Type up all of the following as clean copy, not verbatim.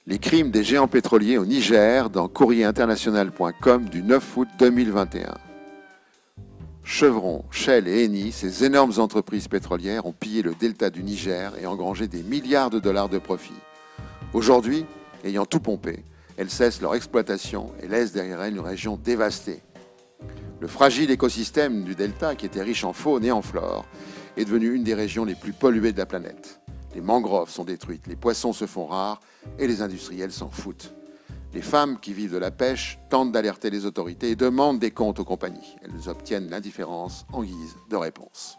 Les crimes des géants pétroliers au Niger dans courrierinternational.com du 9 août 2021. Chevron, Shell et Eni, ces énormes entreprises pétrolières, ont pillé le delta du Niger et engrangé des milliards de dollars de profit. Aujourd'hui, ayant tout pompé, elles cessent leur exploitation et laissent derrière elles une région dévastée. Le fragile écosystème du delta, qui était riche en faune et en flore, est devenu une des régions les plus polluées de la planète. Les mangroves sont détruites, les poissons se font rares et les industriels s'en foutent. Les femmes qui vivent de la pêche tentent d'alerter les autorités et demandent des comptes aux compagnies. Elles obtiennent l'indifférence en guise de réponse.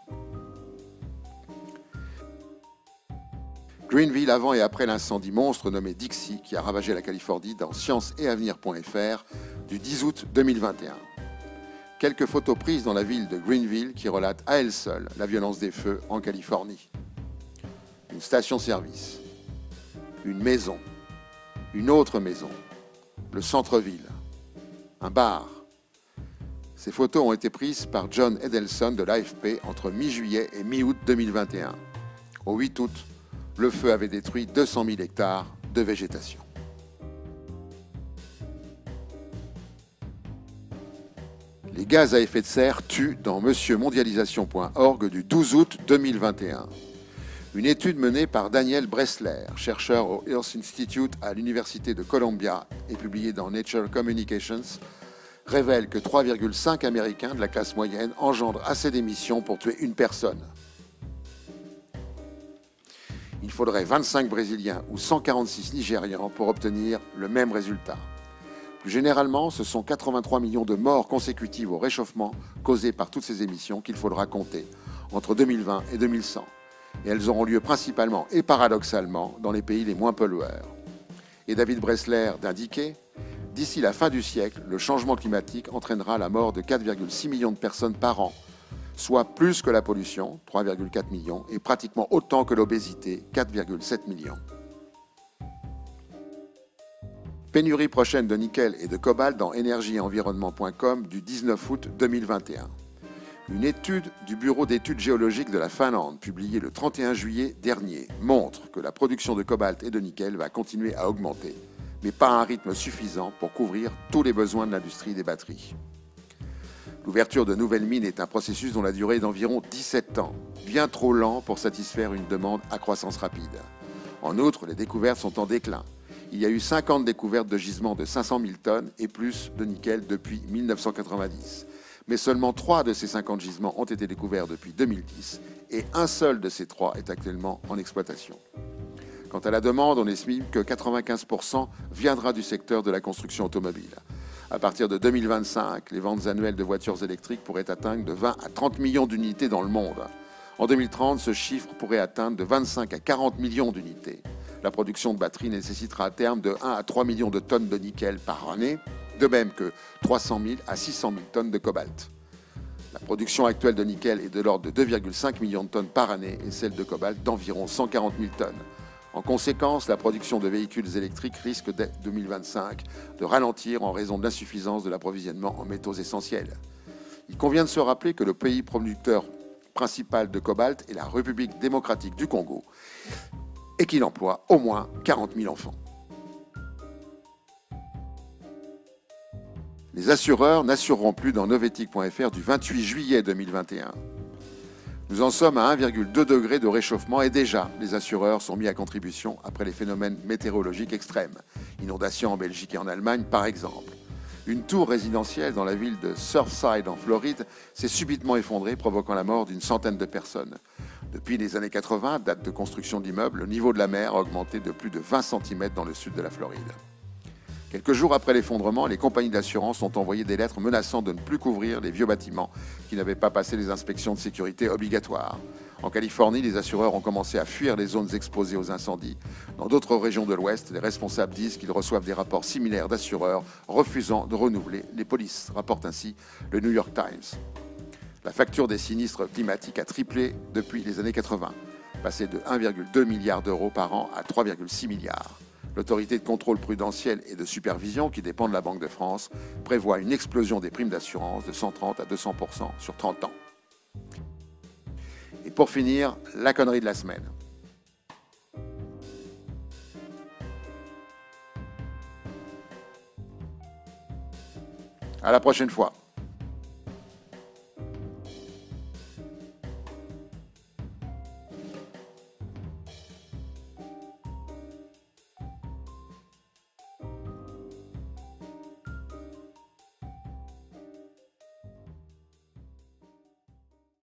Greenville avant et après l'incendie monstre nommé Dixie qui a ravagé la Californie dans scienceetavenir.fr du 10 août 2021. Quelques photos prises dans la ville de Greenville qui relatent à elles seules la violence des feux en Californie. Une station-service, une maison, une autre maison, le centre-ville, un bar. Ces photos ont été prises par John Edelson de l'AFP entre mi-juillet et mi-août 2021. Au 8 août, le feu avait détruit 200 000 hectares de végétation. Les gaz à effet de serre tuent dans monsieurmondialisation.org du 12 août 2021. Une étude menée par Daniel Bressler, chercheur au Earth Institute à l'Université de Columbia et publiée dans Nature Communications, révèle que 3,5 Américains de la classe moyenne engendrent assez d'émissions pour tuer une personne. Il faudrait 25 Brésiliens ou 146 Nigérians pour obtenir le même résultat. Plus généralement, ce sont 83 millions de morts consécutives au réchauffement causées par toutes ces émissions qu'il faudra compter entre 2020 et 2100. Et elles auront lieu principalement et paradoxalement dans les pays les moins pollueurs. Et David Bressler d'indiquer, d'ici la fin du siècle, le changement climatique entraînera la mort de 4,6 millions de personnes par an, soit plus que la pollution, 3,4 millions, et pratiquement autant que l'obésité, 4,7 millions. Pénurie prochaine de nickel et de cobalt dans énergieetenvironnement.com du 19 août 2021. Une étude du Bureau d'études géologiques de la Finlande, publiée le 31 juillet dernier, montre que la production de cobalt et de nickel va continuer à augmenter, mais pas à un rythme suffisant pour couvrir tous les besoins de l'industrie des batteries. L'ouverture de nouvelles mines est un processus dont la durée est d'environ 17 ans, bien trop lent pour satisfaire une demande à croissance rapide. En outre, les découvertes sont en déclin. Il y a eu 50 découvertes de gisements de 500 000 tonnes et plus de nickel depuis 1990. Mais seulement 3 de ces 50 gisements ont été découverts depuis 2010 et un seul de ces 3 est actuellement en exploitation. Quant à la demande, on estime que 95% viendra du secteur de la construction automobile. À partir de 2025, les ventes annuelles de voitures électriques pourraient atteindre de 20 à 30 millions d'unités dans le monde. En 2030, ce chiffre pourrait atteindre de 25 à 40 millions d'unités. La production de batteries nécessitera à terme de 1 à 3 millions de tonnes de nickel par année, de même que 300 000 à 600 000 tonnes de cobalt. La production actuelle de nickel est de l'ordre de 2,5 millions de tonnes par année et celle de cobalt d'environ 140 000 tonnes. En conséquence, la production de véhicules électriques risque dès 2025 de ralentir en raison de l'insuffisance de l'approvisionnement en métaux essentiels. Il convient de se rappeler que le pays producteur principal de cobalt est la République démocratique du Congo et qu'il emploie au moins 40 000 enfants. Les assureurs n'assureront plus dans novetic.fr du 28 juillet 2021. Nous en sommes à 1,2 degré de réchauffement et déjà, les assureurs sont mis à contribution après les phénomènes météorologiques extrêmes. Inondations en Belgique et en Allemagne, par exemple. Une tour résidentielle dans la ville de Surfside en Floride s'est subitement effondrée, provoquant la mort d'une centaine de personnes. Depuis les années 80, date de construction d'immeubles, le niveau de la mer a augmenté de plus de 20 cm dans le sud de la Floride. Quelques jours après l'effondrement, les compagnies d'assurance ont envoyé des lettres menaçant de ne plus couvrir les vieux bâtiments qui n'avaient pas passé les inspections de sécurité obligatoires. En Californie, les assureurs ont commencé à fuir les zones exposées aux incendies. Dans d'autres régions de l'Ouest, les responsables disent qu'ils reçoivent des rapports similaires d'assureurs refusant de renouveler les polices, rapporte ainsi le New York Times. La facture des sinistres climatiques a triplé depuis les années 80, passée de 1,2 milliard d'euros par an à 3,6 milliards. L'autorité de contrôle prudentiel et de supervision, qui dépend de la Banque de France, prévoit une explosion des primes d'assurance de 130 à 200% sur 30 ans. Et pour finir, la connerie de la semaine. À la prochaine fois.